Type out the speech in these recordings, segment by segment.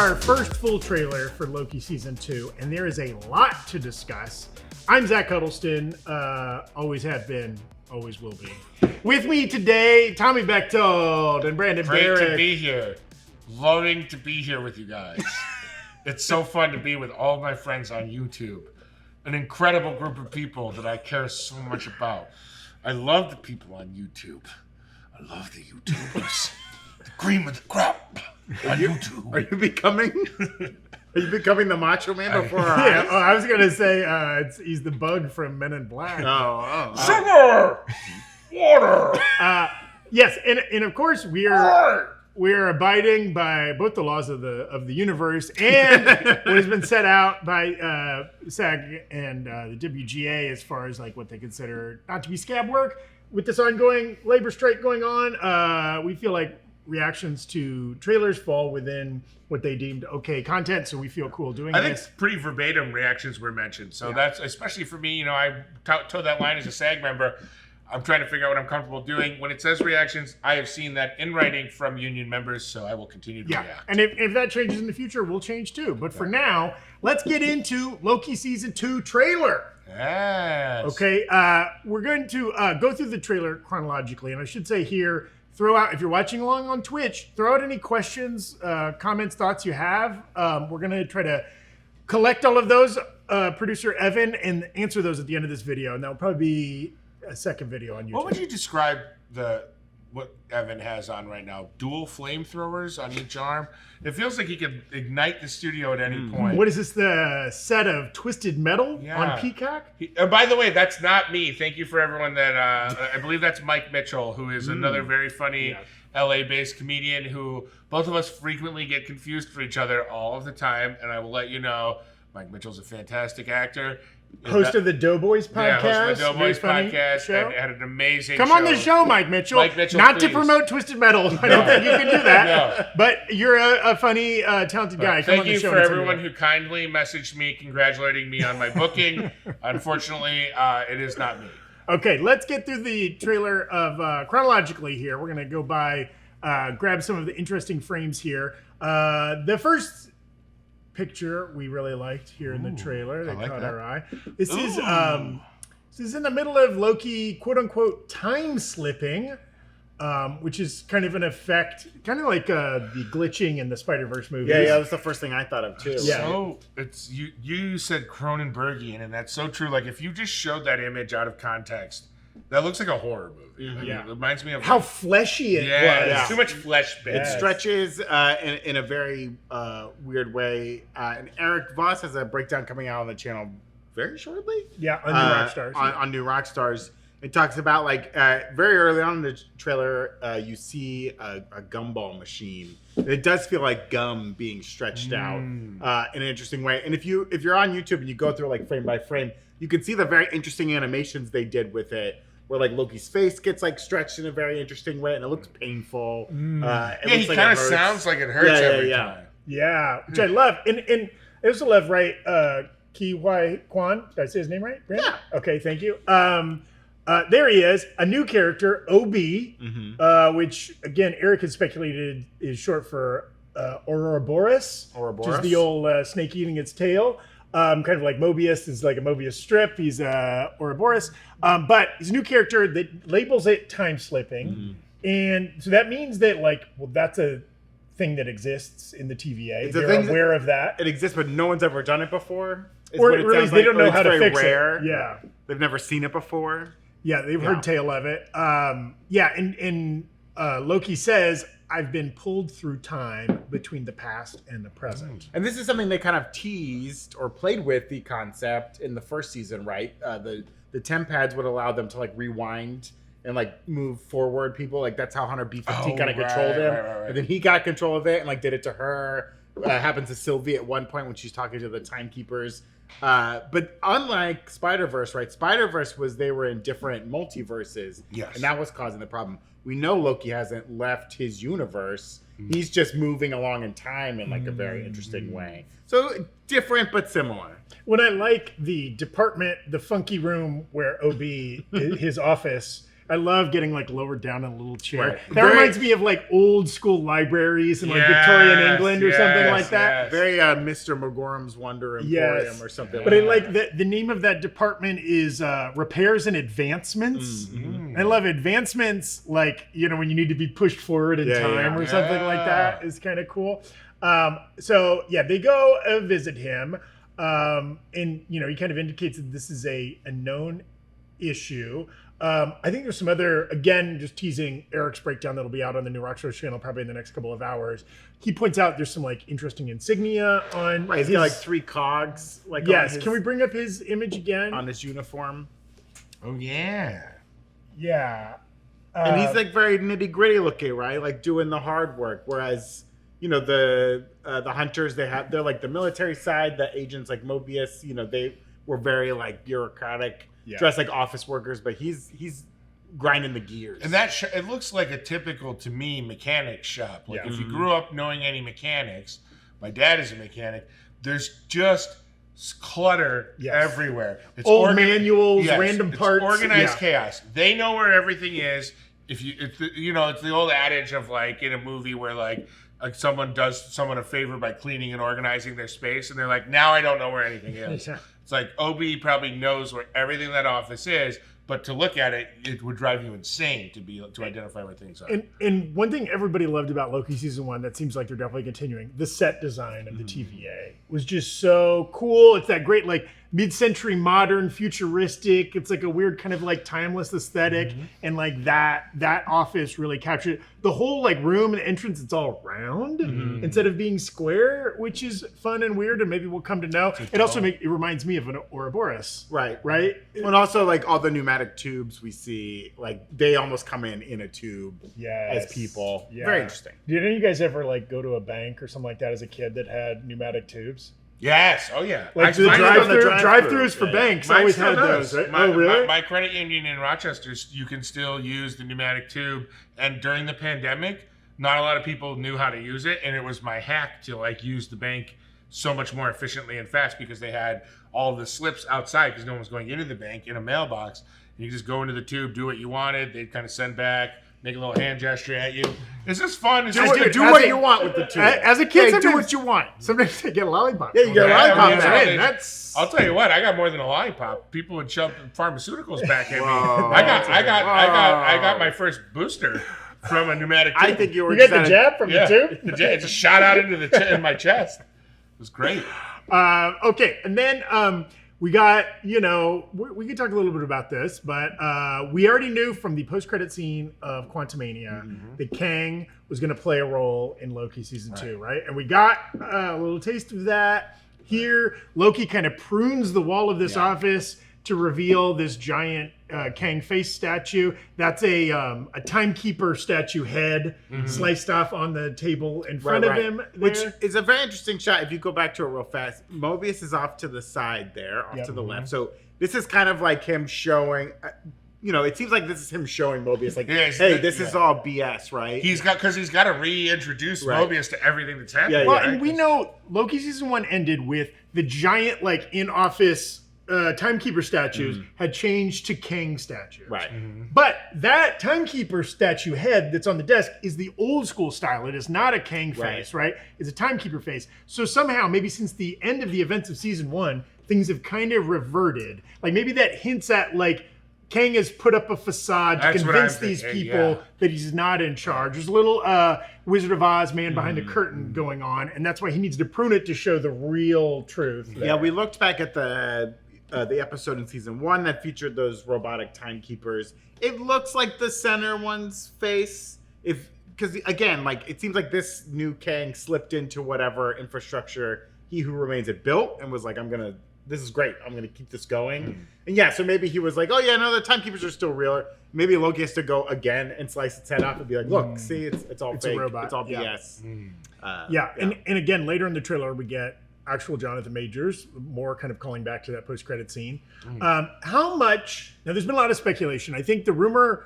our first full trailer for Loki Season 2, and there is a lot to discuss. I'm Zach Huddleston, always have been, always will be. With me today, Tommy Bechtold and Brandon Barrick. Great to be here. Loving to be here with you guys. It's so fun to be with all my friends on YouTube. An incredible group of people that I care so much about. I love the people on YouTube. I love the YouTubers. The cream of the crop on YouTube. Are you becoming the Macho Man before our eyes? Oh, I was gonna say he's the bug from Men in Black. Sugar! Water! Yes, and of course we're abiding by both the laws of the universe and what has been set out by SAG and the WGA as far as like what they consider not to be scab work. With this ongoing labor strike going on, we feel like reactions to trailers fall within what they deemed okay content, so we feel cool doing I this. think pretty verbatim reactions were mentioned, so that's, especially for me, I towed that line as a SAG member. I'm trying to figure out what I'm comfortable doing. When it says reactions, I have seen that in writing from union members, so I will continue to react. And if that changes in the future, we'll change too. But for now, let's get into Loki Season 2 trailer. Yes. Okay, we're going to go through the trailer chronologically, and I should say here, throw out, if you're watching along on Twitch, throw out any questions, comments, thoughts you have. We're going to try to collect all of those, producer Evan, and answer those at the end of this video, and that'll probably be a second video on YouTube. What would you describe what Evan has on right now? Dual flamethrowers on each arm? It feels like he could ignite the studio at any point. What is this, the set of Twisted Metal on Peacock? By the way, that's not me. Thank you for everyone that, I believe that's Mike Mitchell, who is another very funny LA-based comedian who both of us frequently get confused for each other all of the time. And I will let you know, Mike Mitchell's a fantastic actor. Host of the Doughboys podcast. Yeah, host of the Doughboys podcast. Show. And had an amazing Come on the show, Mike Mitchell. Mike Mitchell, not please. to promote Twisted Metal. I don't think you can do that. No. But you're a funny, talented guy. Come Thank on the you show for everyone who kindly messaged me congratulating me on my booking. Unfortunately, it is not me. Okay, let's get through the trailer of chronologically here. We're going to go by, grab some of the interesting frames here. The first picture we really liked here in the trailer that caught our eye. This is in the middle of Loki, quote unquote, time slipping, which is kind of an effect, kind of like the glitching in the Spider-Verse movies. Yeah, that's the first thing I thought of too. Yeah. So it's you said Cronenbergian, and that's so true. Like if you just showed that image out of context, that looks like a horror movie. Like, it reminds me of how fleshy it was. Yeah, too much flesh bit. It stretches in a very weird way. And Eric Voss has a breakdown coming out on the channel very shortly. Yeah, on New Rockstars. On New Rockstars. It talks about like very early on in the trailer, you see a gumball machine. It does feel like gum being stretched out in an interesting way. And if you're on YouTube and you go through like frame by frame, you can see the very interesting animations they did with it, where like Loki's face gets like stretched in a very interesting way, and it looks painful. He kind of sounds like it hurts every time. Yeah, which I love. And I also love, right, Ki Hwai Kwan. Did I say his name right? Brandon? Yeah. Okay, thank you. There he is, a new character, OB, which, again, Eric has speculated is short for Ouroboros, which is the old snake eating its tail. Kind of like Mobius is like a Mobius strip. He's Ouroboros. But he's a new character that labels it time slipping. And so that means that, like, well, that's a thing that exists in the TVA. They're aware of that. It exists, but no one's ever done it before. Or at least they don't know how to fix rare. it. Yeah. They've never seen it before. Yeah, they've heard tale of it. And Loki says, I've been pulled through time between the past and the present. And this is something they kind of teased or played with the concept in the first season, right? The temp pads would allow them to like rewind and like move forward people. Like that's how Hunter B-15 kind of controlled him. Right. And then he got control of it and like did it to her. Happens to Sylvie at one point when she's talking to the timekeepers. But unlike Spider-Verse, right? Spider-Verse they were in different multiverses. Yes. And that was causing the problem. We know Loki hasn't left his universe. He's just moving along in time in like a very interesting way. So different but similar. When I like the department, the funky room where OB, his office, I love getting like lowered down in a little chair. Right. That reminds me of like old school libraries in like Victorian England or something like that. Yes. Very Mr. McGorham's Wonder Emporium or something. But I like the name of that department is Repairs and Advancements. Mm-hmm. I love advancements, like, you know, when you need to be pushed forward in time or something like that is kind of cool. So yeah, they go visit him. And, you know, he kind of indicates that this is a known issue. I think there's some other, again, just teasing Eric's breakdown that'll be out on the new Rockstars channel probably in the next couple of hours. He points out there's some like interesting insignia on. Right, he's got like 3 cogs. Like yes, can we bring up his image again? On his uniform. Oh, yeah. Yeah. And he's like very nitty gritty looking, right? Like doing the hard work. Whereas, you know, the hunters, they're like the military side. The agents like Mobius, you know, they were very like bureaucratic, dressed like office workers. But he's grinding the gears. And that it looks like a typical, to me, mechanic shop. Like if you grew up knowing any mechanics, my dad is a mechanic. There's just clutter everywhere. It's old manuals, random parts, organized chaos. They know where everything is. It's the old adage of like in a movie where like someone does someone a favor by cleaning and organizing their space, and they're like, now I don't know where anything is. It's like OB probably knows where everything in that office is, but to look at it, it would drive you insane to identify where things are. And one thing everybody loved about Loki season 1 that seems like they're definitely continuing, the set design of the TVA was just so cool. It's that great like mid-century modern futuristic. It's like a weird kind of like timeless aesthetic, and like that office really captured it. The whole like room and entrance, it's all round instead of being square, which is fun and weird, and maybe we'll come to know. It also it reminds me of an Ouroboros, right? And also like all the pneumatic tubes we see, like they almost come in a tube as people. Very interesting. Did any of you guys ever like go to a bank or something like that as a kid that had pneumatic tubes? Yes. Oh, yeah. Like the drive-throughs for banks always had those, right? Really? My credit union in Rochester, you can still use the pneumatic tube. And during the pandemic, not a lot of people knew how to use it. And it was my hack to like use the bank so much more efficiently and fast because they had all the slips outside because no one was going into the bank in a mailbox. And you just go into the tube, do what you wanted. They'd kind of send back, make a little hand gesture at you. It's just fun. Do what you want with the tube. As a kid, do what you want. Sometimes they get a lollipop. Yeah, you get a lollipop. I'll tell you what. I got more than a lollipop. People would shove pharmaceuticals back at me. I got my first booster from a pneumatic tube. I think you got the jab from the tube. It just shot out into in my chest. It was great. Okay, and then we got, you know, we could talk a little bit about this, but we already knew from the post-credit scene of Quantumania that Kang was going to play a role in Loki season 2, right? And we got a little taste of that here. Loki kind of prunes the wall of this office to reveal this giant Kang face statue. That's a timekeeper statue head sliced off on the table in front of him. Which is a very interesting shot. If you go back to it real fast, Mobius is off to the side there, off to the left. So this is kind of like him showing, you know, it seems like this is him showing Mobius like, hey, this is all BS, right? He's got to reintroduce Mobius to everything that's happening. And we know Loki season 1 ended with the giant like in-office timekeeper statues had changed to Kang statues. Right. But that timekeeper statue head that's on the desk is the old school style. It is not a Kang face, right? It's a timekeeper face. So somehow, maybe since the end of the events of season 1, things have kind of reverted. Like maybe that hints at like Kang has put up a facade to convince these people that he's not in charge. There's a little Wizard of Oz man behind the curtain going on, and that's why he needs to prune it to show the real truth. Yeah, we looked back at the episode in season 1 that featured those robotic timekeepers. It looks like the center one's face. Because again, like it seems like this new Kang slipped into whatever infrastructure He Who Remains had built and was like, this is great. I'm gonna keep this going. And so maybe he was like, oh yeah, no, the timekeepers are still real. Maybe Loki has to go again and slice its head off and be like, look, see, it's all fake. A robot. It's all BS. And again, later in the trailer, we get actual Jonathan Majors, more kind of calling back to that post-credit scene. How much, now there's been a lot of speculation. I think the rumor,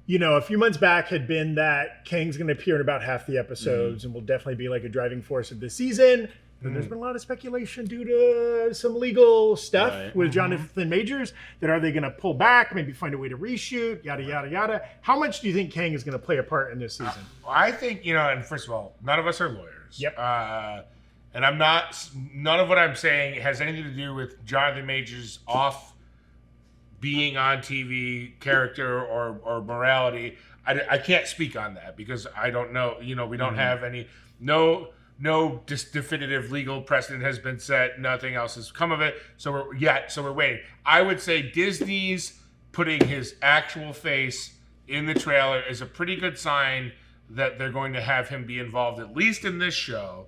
you know, a few months back had been that Kang's going to appear in about half the episodes and will definitely be like a driving force of the season. There's been a lot of speculation due to some legal stuff with Jonathan Majors that are they going to pull back, maybe find a way to reshoot, yada, yada, yada. How much do you think Kang is going to play a part in this season? I think, and first of all, none of us are lawyers. Yep. And none of what I'm saying has anything to do with Jonathan Majors off being on TV character or morality. I can't speak on that because I don't know. We don't have any, no definitive legal precedent has been set. Nothing else has come of it. So we're waiting. I would say Disney's putting his actual face in the trailer is a pretty good sign that they're going to have him be involved at least in this show.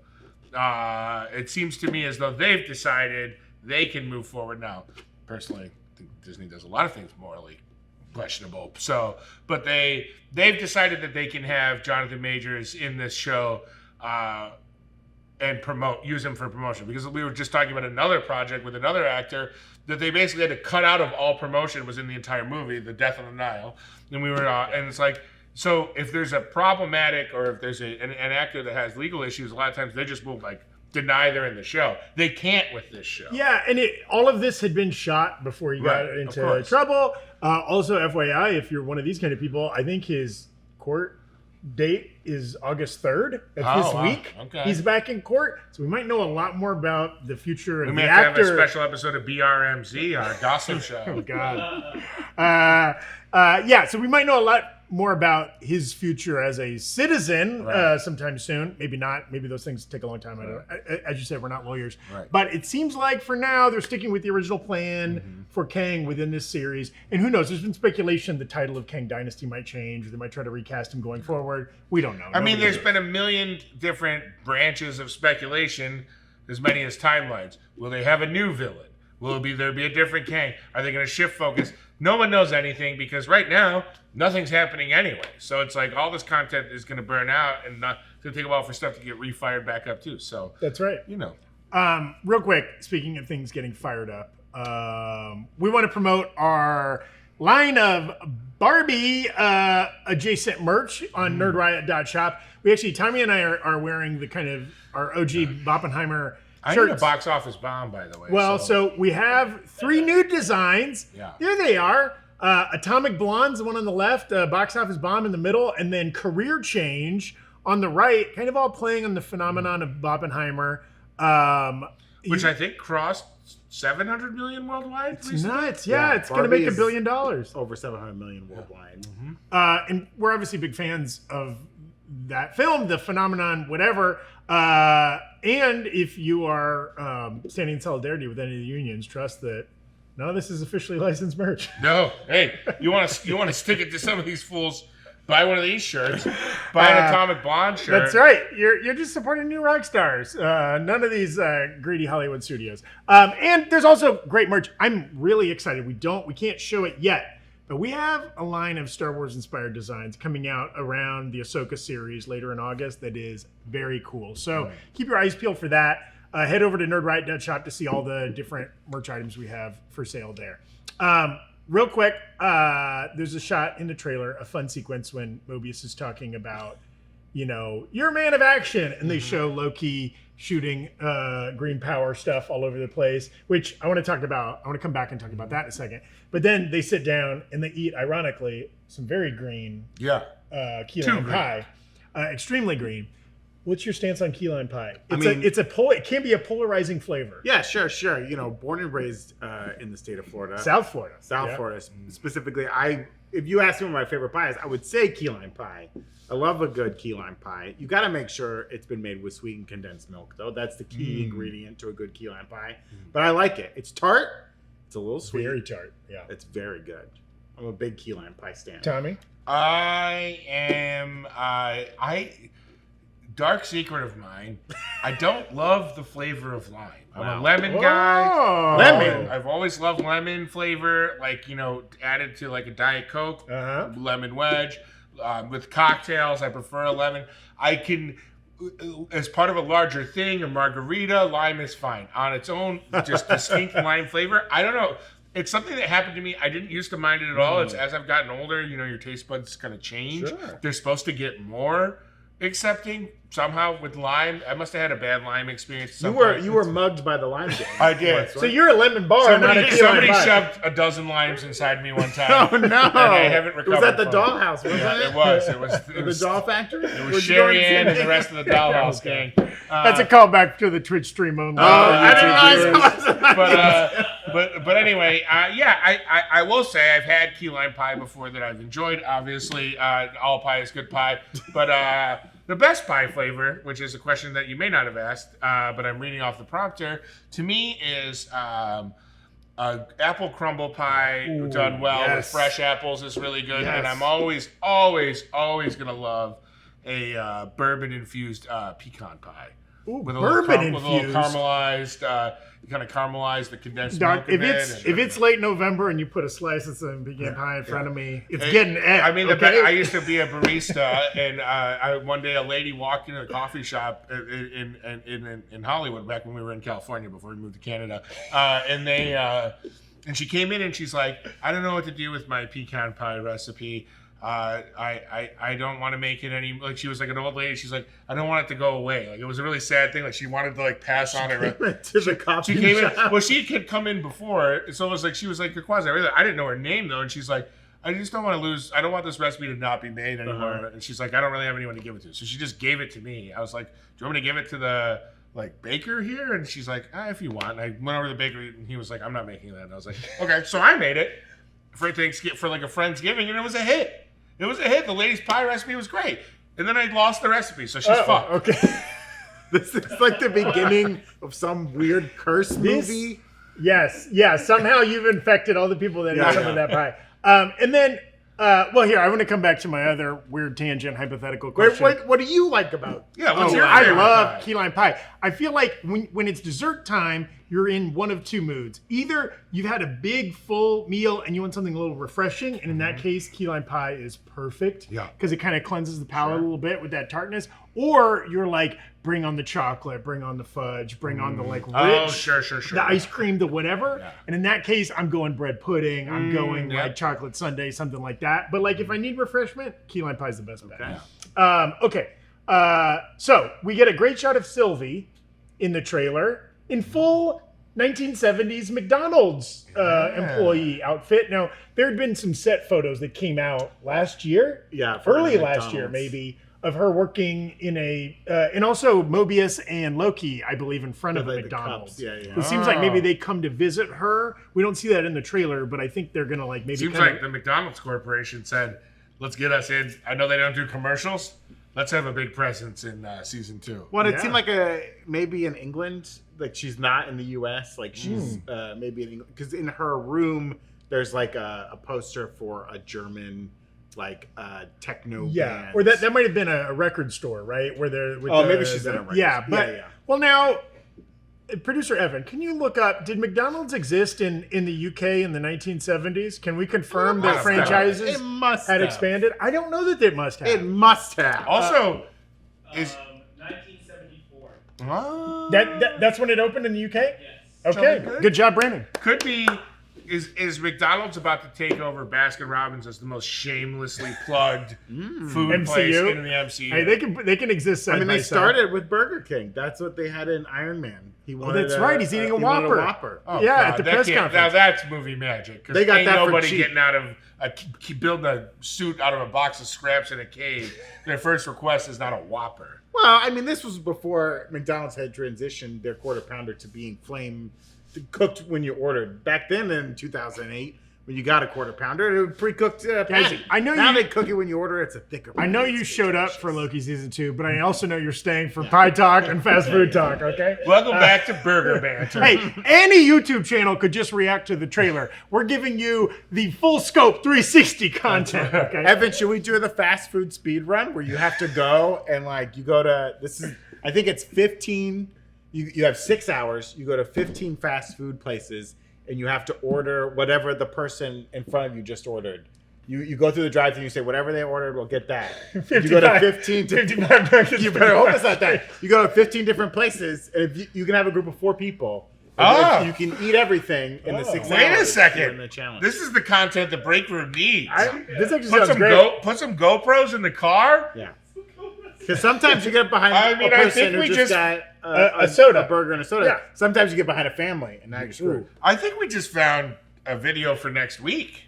It seems to me as though they've decided they can move forward now. Personally, I think Disney does a lot of things morally questionable. But they've decided that they can have Jonathan Majors in this show and use him for promotion. Because we were just talking about another project with another actor that they basically had to cut out of all promotion was in the entire movie, The Death on the Nile. And we were, and it's like, so if there's a problematic or if there's an actor that has legal issues, a lot of times they just will deny they're in the show. They can't with this show. Yeah, and all of this had been shot before he got into trouble. Also, FYI, if you're one of these kind of people, I think his court date is August 3rd of this week. Okay. He's back in court, so we might know a lot more about the future of the actor. We may have a special episode of BRMZ, our gossip show. Oh, God. So we might know a lot more about his future as a citizen sometime soon. Maybe not. Maybe those things take a long time. As you said, we're not lawyers. Right. But it seems like for now they're sticking with the original plan for Kang within this series. And who knows? There's been speculation the title of Kang Dynasty might change, or they might try to recast him going forward. We don't know. I mean, there's been a million different branches of speculation, as many as timelines. Will they have a new villain? Will there be a different Kang? Are they going to shift focus? No one knows anything because right now, nothing's happening anyway. So it's like all this content is going to burn out and it's going to take a while for stuff to get refired back up too. So that's right. Real quick, speaking of things getting fired up, we want to promote our line of Barbie adjacent merch on nerdriot.shop. We actually, Tommy and I are wearing the kind of our OG Boppenheimer I need a box office bomb, by the way. Well, so we have 3 new designs. Yeah. There they are. Atomic Blonde's the one on the left, box office bomb in the middle, and then Career Change on the right, kind of all playing on the phenomenon of Boppenheimer. Which I think crossed 700 million worldwide. It's nuts. Yeah, it's going to make $1 billion. Over 700 million worldwide. And we're obviously big fans of that film, the phenomenon, whatever. And if you are standing in solidarity with any of the unions, trust that none of this is officially licensed merch. No. Hey, you want to stick it to some of these fools? Buy one of these shirts. Buy an Atomic Blonde shirt. That's right. You're just supporting new Rockstars. None of these greedy Hollywood studios. And there's also great merch. I'm really excited. We can't show it yet. But we have a line of Star Wars inspired designs coming out around the Ahsoka series later in August that is very cool. So keep your eyes peeled for that. Head over to nerdriot.shop to see all the different merch items we have for sale there. Real quick, there's a shot in the trailer, a fun sequence when Mobius is talking about, you're a man of action. And they show Loki shooting green power stuff all over the place, which I want to come back and talk about that in a second. But then they sit down and they eat, ironically, some very green key lime pie. Extremely green. What's your stance on key lime pie? It can be a polarizing flavor. Yeah, sure. Born and raised in the state of Florida. South Florida. Florida. Specifically, if you ask me what my favorite pie is, I would say key lime pie. I love a good key lime pie. You got to make sure it's been made with sweetened condensed milk, though. That's the key ingredient to a good key lime pie. But I like it. It's tart. It's a little sweet. Very tart, yeah. It's very good. I'm a big key lime pie stan. Tommy? I am... dark secret of mine, I don't love the flavor of lime. I'm a lemon guy. Lemon? I've always loved lemon flavor, added to a Diet Coke, lemon wedge. With cocktails, I prefer a lemon. I can... as part of a larger thing, a margarita, lime is fine. On its own, just distinct lime flavor. I don't know. It's something that happened to me. I didn't used to mind it at all. It's as I've gotten older, your taste buds kind of change. Sure. They're supposed to get more accepting somehow with lime. I must have had a bad lime experience. You were mugged by the lime gang. I did. Once, right? So you're a lemon bar, not a key somebody lime pie. shoved a dozen limes inside me one time. Oh no! And I haven't recovered. Was that the from dollhouse? Wasn't Yeah, it? it was. The doll factory. It was Sherry Ann and the rest of the dollhouse gang. That's a callback to the Twitch stream only. I didn't realize. But anyway, I will say I've had key lime pie before that I've enjoyed. Obviously, all pie is good pie. But the best pie flavor, which is a question that you may not have asked, but I'm reading off the prompter, to me is apple crumble pie done well with fresh apples is really good. Yes. And I'm always going to love a bourbon-infused pecan pie. Ooh, With a bourbon little infused. caramelized, kind of caramelize the condensed milk. Doc, if it's late November and you put a slice of some pecan pie in front of me, it's getting I mean, okay? I used to be a barista, and one day a lady walked into the coffee shop in Hollywood back when we were in California before we moved to Canada, and she came in and she's like, I don't know what to do with my pecan pie recipe. I don't want to make it any, like, she was like an old lady. She's like, I don't want it to go away. Like, it was a really sad thing. Like, she wanted to like pass on her. To the coffee She came shop. in. Well, she had come in before, so it was like she was like quasi. I didn't know her name though, and she's like, I just don't want to lose. I don't want this recipe to not be made anymore. And she's like, I don't really have anyone to give it to, so she just gave it to me. I was like, do you want me to give it to the like baker here? And she's like, if you want. And I went over to the bakery, and he was like, I'm not making that. And I was like, okay. So I made it for Thanksgiving, for like a Friendsgiving, and it was a hit. It was a hit. The lady's pie recipe was great. And then I lost the recipe, so she's fucked. Okay. This is like the beginning of some weird curse movie. Yes. Somehow you've infected all the people that eat some of that pie. And then, here, I want to come back to my other weird tangent hypothetical question. What do you like about? Yeah, what's your I favorite love pie? key lime pie. I feel like when it's dessert time, you're in one of two moods. Either you've had a big full meal and you want something a little refreshing, and in that case, key lime pie is perfect. Yeah. Because it kind of cleanses the palate a little bit with that tartness. Or you're like, bring on the chocolate, bring on the fudge, bring on the like rich, sure. the ice cream, the whatever. Yeah. And in that case, I'm going bread pudding. I'm going like chocolate sundae, something like that. But like if I need refreshment, key lime pie is the best bet. Okay. So we get a great shot of Sylvie in the trailer in full 1970s McDonald's employee outfit. Now, there had been some set photos that came out last year. Yeah, early last year maybe, of her working in a and also Mobius and Loki, I believe, in front of a McDonald's. Yeah. It seems like maybe they come to visit her. We don't see that in the trailer, but I think they're gonna like maybe. Seems like the McDonald's Corporation said, "Let's get us in." I know they don't do commercials. Let's have a big presence in season 2. Well, it seemed like maybe in England, like she's not in the U.S. Like she's maybe in England, because in her room there's like a poster for a German like techno band. Or that might have been a record store, right? Where they're with maybe she's in a record store. store. Yeah. Well, now, producer Evan, can you look up? Did McDonald's exist in the UK in the 1970s? Can we confirm that franchises had expanded? I don't know that they must have. It must have. Also, is 1974. That's when it opened in the UK. Yes. Okay, good job, Brandon. could be. Is McDonald's about to take over Baskin Robbins as the most shamelessly plugged food place in the MCU? Hey, they can exist. Side by they side. started with Burger King. That's what they had in Iron Man. He wanted. That's right. He's eating a Whopper. Oh, Yeah, God, at the that press can't- conference. Now that's movie magic. 'Cause They got ain't that for nobody cheap. getting out of building a suit out of a box of scraps in a cave. Their first request is not a Whopper. Well, I mean, this was before McDonald's had transitioned their quarter pounder to being cooked when you ordered. Back then in 2008, when you got a quarter pounder, it was pre-cooked patty. I know now you- they cook it when you order. It's a thicker. I know you showed up for Loki season 2, but I also know you're staying for pie talk and fast food talk. Okay. Welcome back to Burger Banter. Hey, any YouTube channel could just react to the trailer. We're giving you the full scope 360 content. Okay. Evan, should we do the fast food speed run where you have to go and like you go to I think it's 15. You have 6 hours. You go to 15 fast food places and you have to order whatever the person in front of you just ordered. You go through the drive-thru and you say whatever they ordered, we'll get that. You go to 55 nuggets. You better hope it's not that. You go to 15 different places, and if you can have a group of 4 people. Oh. You can eat everything in the 6 hours. Wait a during second. the challenge. This is the content the Breakroom needs. This actually Put sounds some great. put some GoPros in the car. Yeah. Because sometimes you get behind a person who just got a soda, a burger and a soda. Yeah. Sometimes you get behind a family, and now you're screwed. I think we just found a video for next week.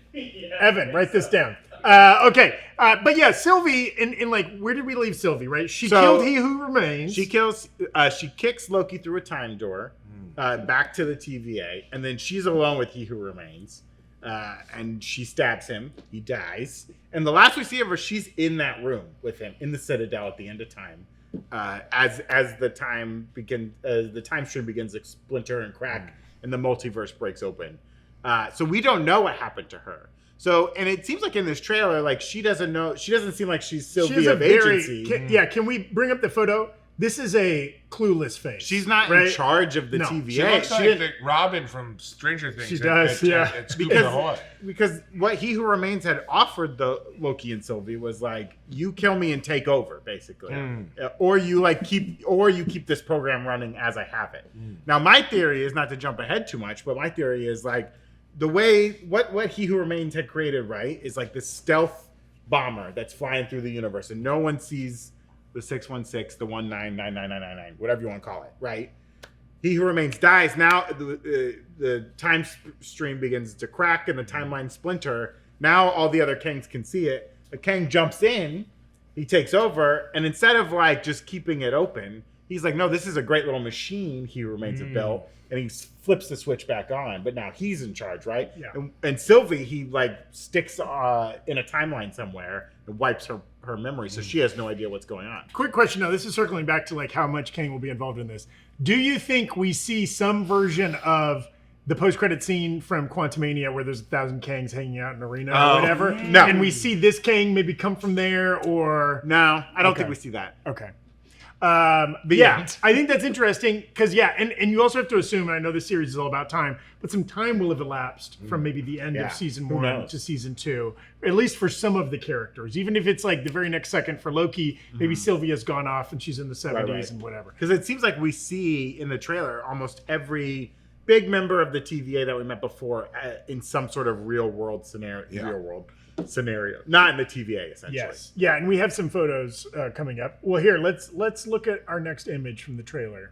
Evan, write this down. Okay, but yeah, Sylvie, in like, where did we leave Sylvie? Right, she killed He Who Remains. She kicks Loki through a time door, back to the TVA, and then she's alone with He Who Remains, and she stabs him. He dies, and the last we see of her, she's in that room with him in the Citadel at the end of time, as the time stream begins to splinter and crack, and the multiverse breaks open. So we don't know what happened to her. So, and it seems like in this trailer, like she doesn't know. She doesn't seem like she's Sylvie of agency. Can we bring up the photo? This is a clueless face. She's not in charge of the TVA. She looks like Robin from Stranger Things. She does, because what He Who Remains had offered the Loki and Sylvie was like, you kill me and take over, basically, or you keep this program running as I have it. Now, my theory is not to jump ahead too much, but my theory is like the way what He Who Remains had created, right, is like this stealth bomber that's flying through the universe, and no one sees the 616, the 199999, whatever you want to call it, right? He Who Remains dies. Now the time stream begins to crack and the timeline splinter. Now all the other Kangs can see it. The Kang jumps in, he takes over, and instead of like just keeping it open, he's like, no, this is a great little machine He Who Remains have built, and he flips the switch back on. But now he's in charge, right? Yeah. And Sylvie, he like sticks in a timeline somewhere and wipes her memory, so she has no idea what's going on. Quick question, now this is circling back to like how much Kang will be involved in this. Do you think we see some version of the post-credit scene from Quantumania where there's 1,000 Kangs hanging out in an arena or whatever? No. And we see this Kang maybe come from there, or... No, I don't think we see that. Okay. But yeah, I think that's interesting because and you also have to assume, and I know this series is all about time, but some time will have elapsed from maybe the end of season 1 to season 2, at least for some of the characters. Even if it's like the very next second for Loki, maybe Sylvia's gone off and she's in the 70s and whatever. Because it seems like we see in the trailer almost every big member of the TVA that we met before in some sort of real world scenario. Not in the TVA, essentially. Yes. Yeah, and we have some photos coming up. Well, here, let's look at our next image from the trailer.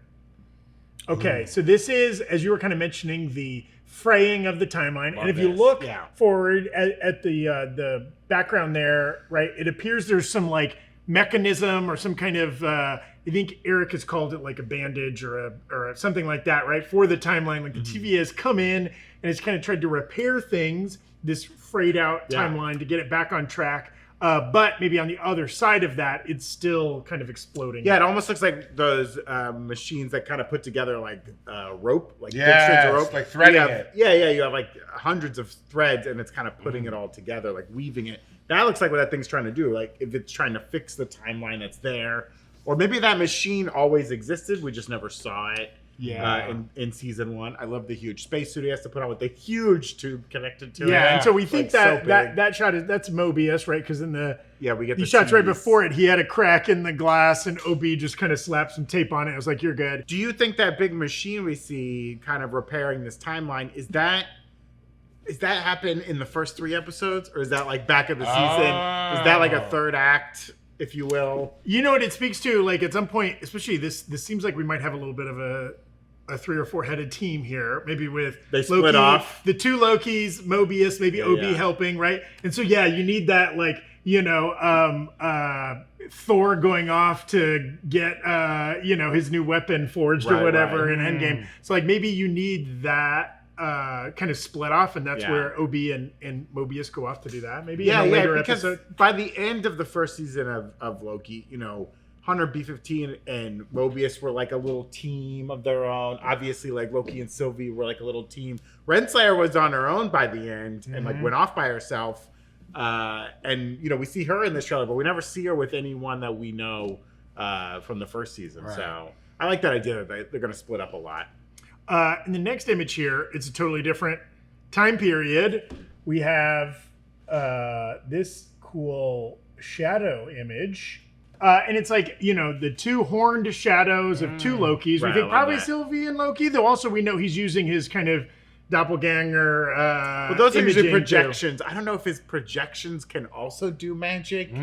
Okay, so this is, as you were kind of mentioning, the fraying of the timeline. And if you look forward at the background there, right, it appears there's some like mechanism or some kind of, I think Eric has called it like a bandage or something like that, right, for the timeline. Like the TVA has come in and it's kind of tried to repair things, this frayed out timeline, to get it back on track. But maybe on the other side of that, it's still kind of exploding. Yeah, it almost looks like those machines that kind of put together like rope, like big strands of rope. Like threading it. Yeah, you have like hundreds of threads, and it's kind of putting it all together, like weaving it. That looks like what that thing's trying to do. Like if it's trying to fix the timeline that's there, or maybe that machine always existed, we just never saw it. Yeah. In season 1, I love the huge spacesuit he has to put on with the huge tube connected to it. Yeah, and so we think that shot that's Mobius, right? Because in we get the shots right before it, he had a crack in the glass, and OB just kind of slapped some tape on it. I was like, "You're good." Do you think that big machine we see, kind of repairing this timeline, is that happen in the first 3 episodes, or is that like back of the season? Is that like a third act, if you will? You know what it speaks to? Like at some point, especially this seems like we might have a little bit of a 3 or 4 headed team here, maybe with they split Loki, off the 2 Lokis, Mobius, maybe OB helping, right? And so you need that, like, Thor going off to get his new weapon forged or whatever in Endgame. So like maybe you need that kind of split off, and that's where OB and Mobius go off to do that. Maybe in a later episode. By the end of the first season of Loki, Hunter, B-15, and Mobius were like a little team of their own. Obviously, like Loki and Sylvie were like a little team. Renslayer was on her own by the end and like went off by herself. And we see her in this trailer, but we never see her with anyone that we know from the first season. Right. So I like that idea that they're going to split up a lot. In the next image here, it's a totally different time period. We have this cool shadow image. And it's like, the 2 horned shadows of 2 Lokis. We think probably Sylvie and Loki, though also we know he's using his kind of doppelganger. Well, those are usually imaging, projections. I don't know if his projections can also do magic. I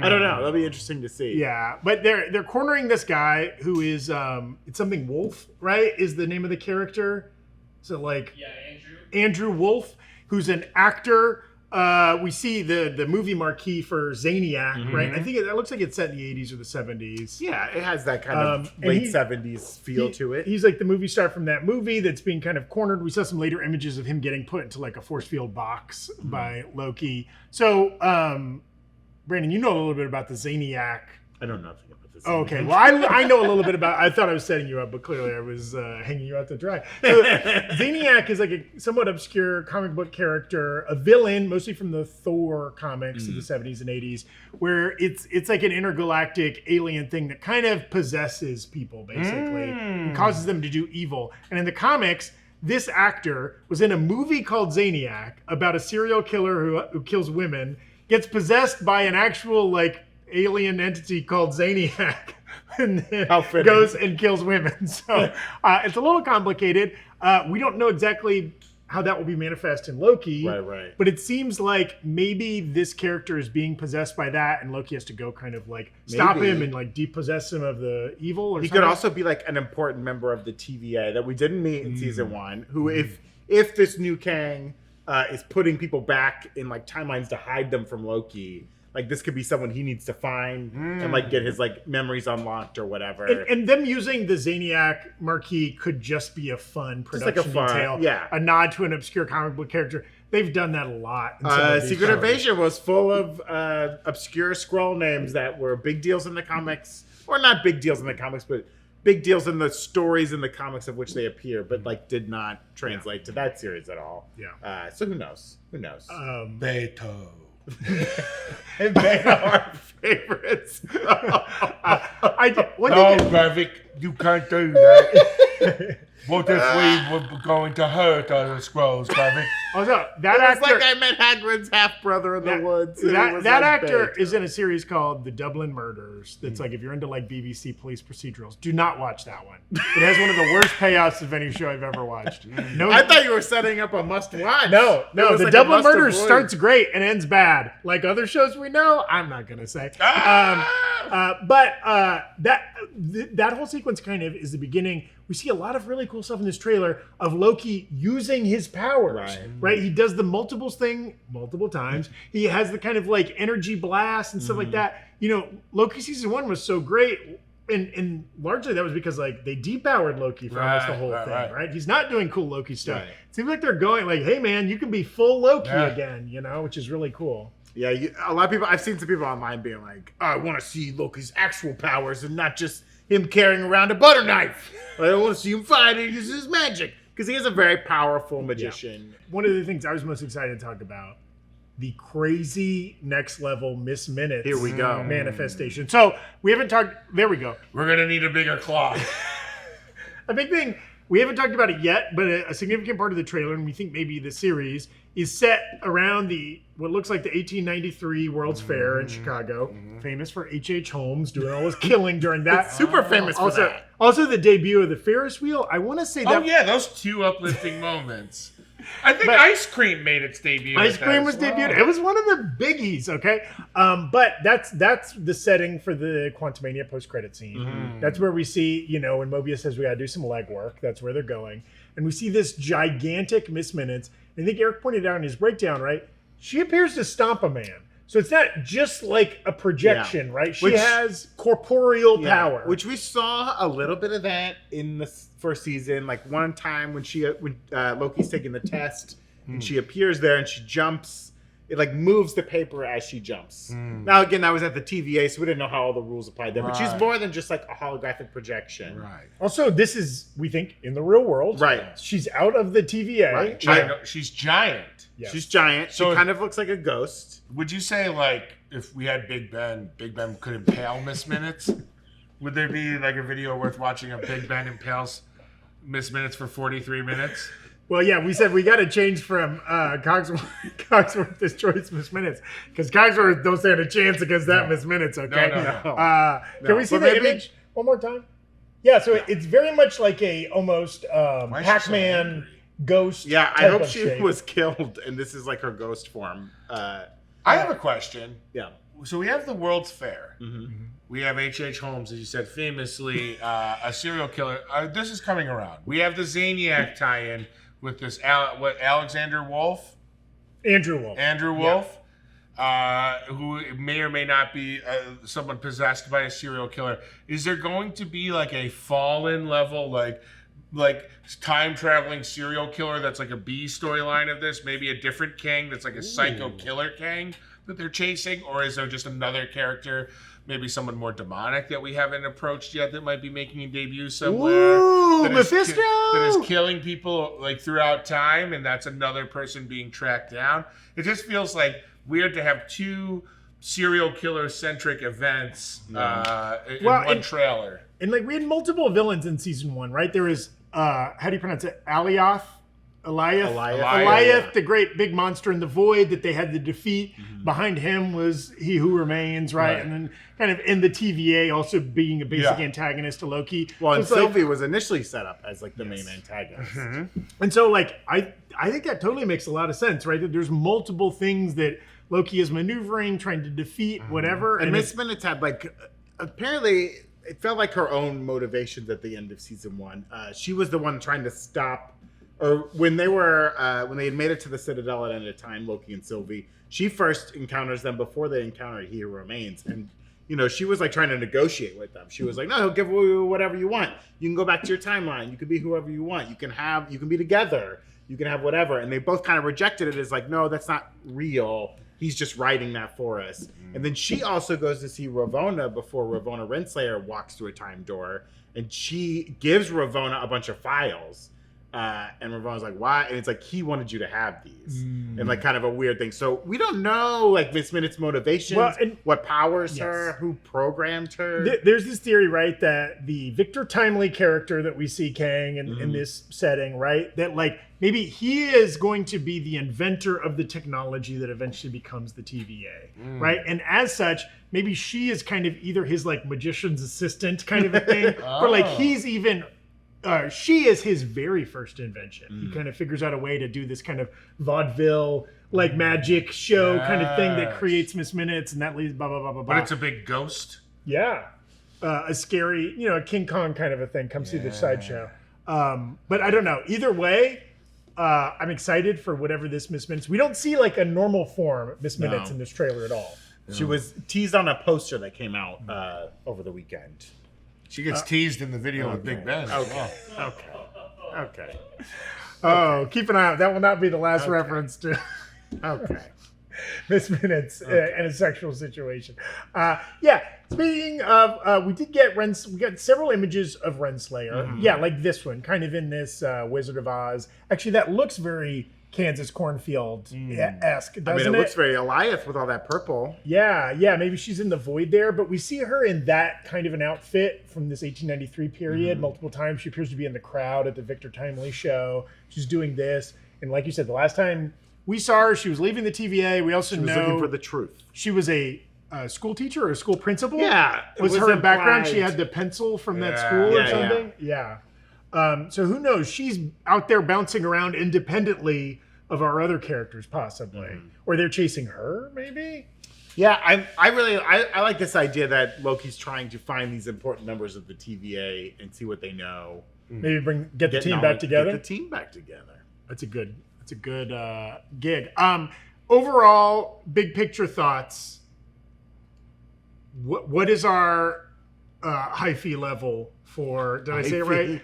don't know. That'll be interesting to see. Yeah, but they're cornering this guy who is it's something Wolf, right? Is the name of the character? So like Andrew Wolf, who's an actor. We see the movie marquee for Zaniac, right? I think it looks like it's set in the 80s or the 70s. Yeah, it has that kind of late 70s feel to it. He's like the movie star from that movie that's being kind of cornered. We saw some later images of him getting put into like a force field box by Loki. So, Brandon, you know a little bit about the Zaniac. I know nothing about this. Oh, okay. Well, I know a little bit about. I thought I was setting you up, but clearly I was hanging you out to dry. So, Zaniac is like a somewhat obscure comic book character, a villain, mostly from the Thor comics of the 70s and 80s, where it's like an intergalactic alien thing that kind of possesses people, basically, and causes them to do evil. And in the comics, this actor was in a movie called Zaniac about a serial killer who kills women, gets possessed by an actual like alien entity called Zaniac, and then goes and kills women. So it's a little complicated. We don't know exactly how that will be manifest in Loki. Right. But it seems like maybe this character is being possessed by that, and Loki has to go kind of like stop him and like depossess him of the evil. Or he something. could also be like an important member of the TVA that we didn't meet in season 1. Who, if this new Kang is putting people back in like timelines to hide them from Loki. Like this could be someone he needs to find and like get his like memories unlocked or whatever. And them using the Zaniac marquee could just be a fun production detail. Yeah. A nod to an obscure comic book character. They've done that a lot. Secret Invasion was full of obscure scroll names that were big deals in the comics, or not big deals in the comics, but big deals in the stories in the comics of which they appear, but like did not translate to that series at all. Yeah. So who knows? Bechtold. And they are our favorites. Barrick, you can't do that. What if we were going to hurt other scrolls, Barrick? Also, that It's actor, like I met Hagrid's half brother in the woods. That actor is in a series called The Dublin Murders. That's like if you're into like BBC police procedurals, do not watch that one. It has one of the worst payouts of any show I've ever watched. No, I thought you were setting up a must-watch. No. The like Dublin Murders starts great and ends bad, like other shows we know. I'm not gonna say. But that whole sequence kind of is the beginning. We see a lot of really cool stuff in this trailer of Loki using his powers. Right? He does the multiples thing multiple times. He has the kind of like energy blast and stuff like that. You know, Loki season 1 was so great. And largely that was because like they depowered Loki for almost the whole thing, right? He's not doing cool Loki stuff. It seems like they're going like, hey man, you can be full Loki again, you know, which is really cool. Yeah, a lot of people, I've seen some people online being like, I want to see Loki's actual powers and not just him carrying around a butter knife. I want to see him fight and use his magic. Because he is a very powerful magician. One of the things I was most excited to talk about, the crazy next level Miss Minutes Here we go. manifestation. So we haven't talked, there we go. We're going to need a bigger claw. A big thing, we haven't talked about it yet, but a significant part of the trailer, and we think maybe the series, is set around what looks like the 1893 World's Fair in Chicago, famous for H.H. Holmes doing all his killing during that. It's super famous for that. Also the debut of the Ferris wheel. I want to say that. Oh yeah, those two uplifting moments. I think Ice Cream made its debut. Ice Cream was debuted. It was one of the biggies, okay? But that's the setting for the Quantumania post-credit scene. That's where we see, you know, when Mobius says we got to do some legwork. That's where they're going. And we see this gigantic Miss Minutes. I think Eric pointed out in his breakdown, right? She appears to stomp a man. So it's not just like a projection, right? She has corporeal power. Which we saw a little bit of that in the first season. Like one time when Loki's taking the test and she appears there and she jumps. It like moves the paper as she jumps. Now again, that was at the TVA, so we didn't know how all the rules applied there. But she's more than just like a holographic projection. Right. Also, this is, we think, in the real world. Right. She's out of the TVA. Right. She's giant. Yes. She's giant. So she kind of looks like a ghost. Would you say like if we had Big Ben could impale Miss Minutes? Would there be like a video worth watching of Big Ben impales Miss Minutes for 43 minutes? Well, yeah, we said we got to change from Cogsworth destroys Miss Minutes because Cogsworth don't stand a chance against that Miss Minutes. Okay, No. Can we see the image one more time? Yeah, so it's very much like a almost Pac-Man ghost. Yeah, I hope she was killed, and this is like her ghost form. I have a question. Yeah. So we have the World's Fair. Mm-hmm. We have H.H. Holmes, as you said, famously a serial killer. This is coming around. We have the Zaniac tie-in with this Alexander Wolf? Andrew Wolf. Andrew Wolf, who may or may not be someone possessed by a serial killer. Is there going to be like a Fallen level, like time traveling serial killer that's like a B storyline of this? Maybe a different Kang that's like a psycho killer Kang that they're chasing? Or is there just another character, maybe someone more demonic that we haven't approached yet that might be making a debut somewhere? Ooh, Mephisto! That is killing people like throughout time, and that's another person being tracked down. It just feels like weird to have two serial killer centric events in one trailer. And like we had multiple villains in season 1, right? There was how do you pronounce it? Eliath, the great big monster in the void that they had to defeat. Mm-hmm. Behind him was He Who Remains, right? And then kind of in the TVA also being a basic antagonist to Loki. Well, and Sylvie was initially set up as like the main antagonist. Mm-hmm. And so like I think that totally makes a lot of sense, right? That there's multiple things that Loki is maneuvering, trying to defeat, whatever. And Miss Minutes had like apparently it felt like her own motivations at the end of season 1. She was the one trying to stop, or when they had made it to the Citadel at the end of time, Loki and Sylvie, she first encounters them before they encounter He Who Remains. And, you know, she was like trying to negotiate with them. She was like, no, he'll give you whatever you want. You can go back to your timeline. You can be whoever you want. You can be together. You can have whatever. And they both kind of rejected it as like, no, that's not real. He's just writing that for us. Mm-hmm. And then she also goes to see Ravonna before Ravonna Renslayer walks through a time door. And she gives Ravonna a bunch of files. And Ravonna's like, why? And it's like, he wanted you to have these. And like kind of a weird thing. So we don't know like Miss Minutes' motivations, what powers her, who programmed her. There's this theory, right, that the Victor Timely character that we see Kang in this setting, right, that like maybe he is going to be the inventor of the technology that eventually becomes the TVA, right? And as such, maybe she is kind of either his like magician's assistant kind of a thing, or like he's even... she is his very first invention. He kind of figures out a way to do this kind of vaudeville, like magic show kind of thing that creates Miss Minutes, and that leads blah, blah, blah, blah, blah. But it's a big ghost? Yeah. A scary, a King Kong kind of a thing. Come see the sideshow. But I don't know. Either way, I'm excited for whatever this Miss Minutes. We don't see like a normal form Miss Minutes in this trailer at all. She was teased on a poster that came out over the weekend. She gets teased in the video with Big Ben. Okay. Oh, keep an eye out. That will not be the last reference to Miss Minutes in a sexual situation. Speaking of, we got several images of Renslayer. Yeah, like this one, kind of in this Wizard of Oz. Actually, that looks very Kansas cornfield-esque, doesn't it? Looks very Eliath with all that purple. Yeah, maybe she's in the void there, but we see her in that kind of an outfit from this 1893 period multiple times. She appears to be in the crowd at the Victor Timely show. She's doing this, and like you said, the last time we saw her, she was leaving the TVA. We also know she was looking for the truth. She was a school teacher or a school principal. Yeah. Was her background, she had the pencil from that school or something? Yeah. So who knows? She's out there bouncing around independently of our other characters, possibly, or they're chasing her, maybe. Yeah, I like this idea that Loki's trying to find these important members of the TVA and see what they know. Maybe get the team back together. Get the team back together. That's a good gig. Overall, big picture thoughts. What is our high fee level for? Did I say it right?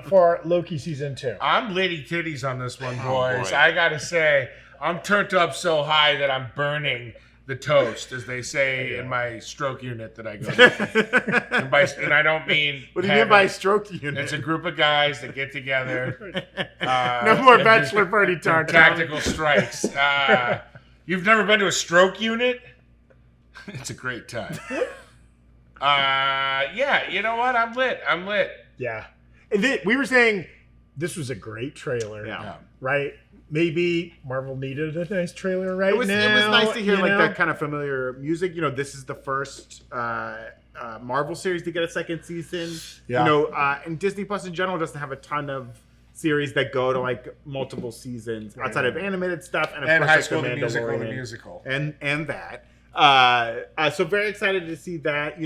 For Loki season 2. I'm Lady Titties on this one, boys. I gotta say, I'm turned up so high that I'm burning the toast, as they say in my stroke unit that I go to. and I don't mean. What do you mean by stroke unit? It's a group of guys that get together. No more bachelor party talk. Tactical strikes. You've never been to a stroke unit? It's a great time. You know what? I'm lit. Yeah. And we were saying this was a great trailer. Yeah. Right? Maybe Marvel needed a nice trailer now. It was nice to hear that kind of familiar music. This is the first Marvel series to get a second season. Yeah. And Disney Plus in general doesn't have a ton of series that go to like multiple seasons outside of animated stuff, and of And course High like, School the the Mandalorian musical. and that. So very excited to see that.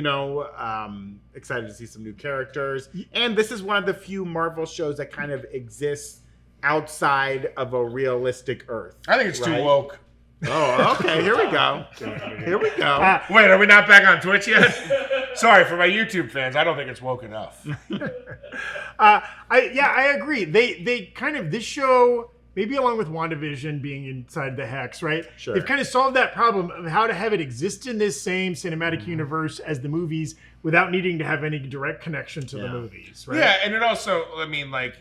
Excited to see some new characters, and this is one of the few Marvel shows that kind of exists outside of a realistic Earth. I think it's too woke. Oh, okay. Here we go. Wait, are we not back on Twitch yet? Sorry, for my YouTube fans, I don't think it's woke enough. I agree. They kind of, this show, maybe along with WandaVision being inside the Hex, right? Sure. They've kind of solved that problem of how to have it exist in this same cinematic universe as the movies without needing to have any direct connection to the movies, right? Yeah, and it also, I mean, like,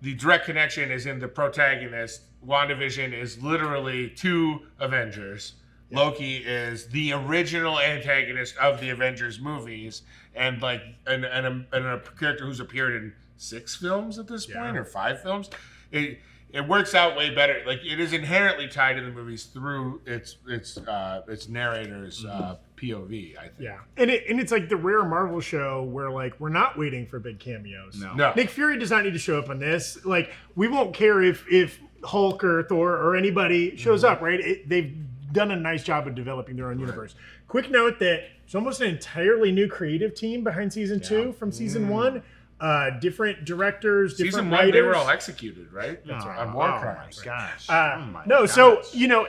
the direct connection is in the protagonist. WandaVision is literally 2 Avengers. Yeah. Loki is the original antagonist of the Avengers movies, and like and a character who's appeared in 6 films at this point, or 5 films. It works out way better. Like, it is inherently tied to the movies through its narrator's POV, I think. Yeah, and it's like the rare Marvel show where like we're not waiting for big cameos. No. Nick Fury does not need to show up on this. Like, we won't care if Hulk or Thor or anybody shows up, right? They've done a nice job of developing their own universe. Quick note that it's almost an entirely new creative team behind season 2 from season 1. Different directors, different season writers. 1, they were all executed, right? That's right. On war crimes. Gosh. So,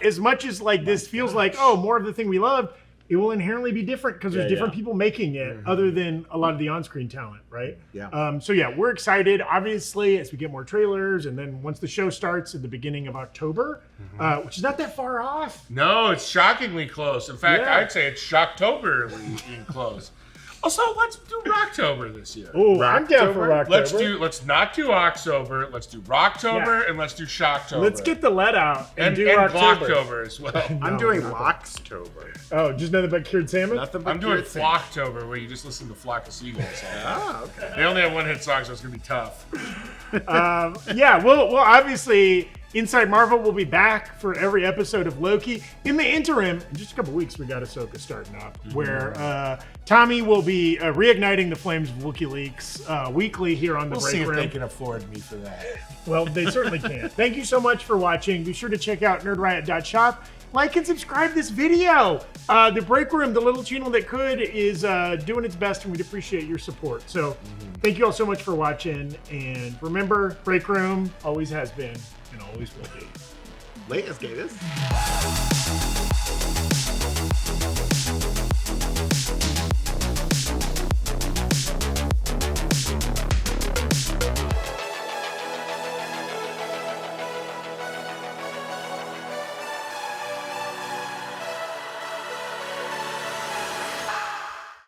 as much as like this feels like, more of the thing we loved, it will inherently be different because there's different people making it other than a lot of the on-screen talent, right? Yeah. We're excited, obviously, as we get more trailers, and then once the show starts at the beginning of October, which is not that far off. No, it's shockingly close. In fact, I'd say it's Shocktoberly close. Also, let's do Rocktober this year. Oh, I'm down for Rocktober. Let's not do October. Let's do Rocktober and let's do Shocktober. Let's get the let out and do Rocktober as well. I'm doing Lockstober. Oh, just nothing but cured salmon? I'm doing Flocktober, where you just listen to Flock of Seagulls. Okay. They only have 1-hit songs, so it's going to be tough. We'll obviously, Inside Marvel will be back for every episode of Loki. In the interim, in just a couple weeks, we got Ahsoka starting up, where Tommy will be reigniting the flames of WikiLeaks weekly here on the Breakroom. We'll see if they can afford me for that. Well, they certainly can. Thank you so much for watching. Be sure to check out nerdriot.shop. Like and subscribe this video. The Breakroom, the little channel that could, is doing its best, and we'd appreciate your support. So thank you all so much for watching. And remember, Breakroom always has been and always will be. Latest Gators.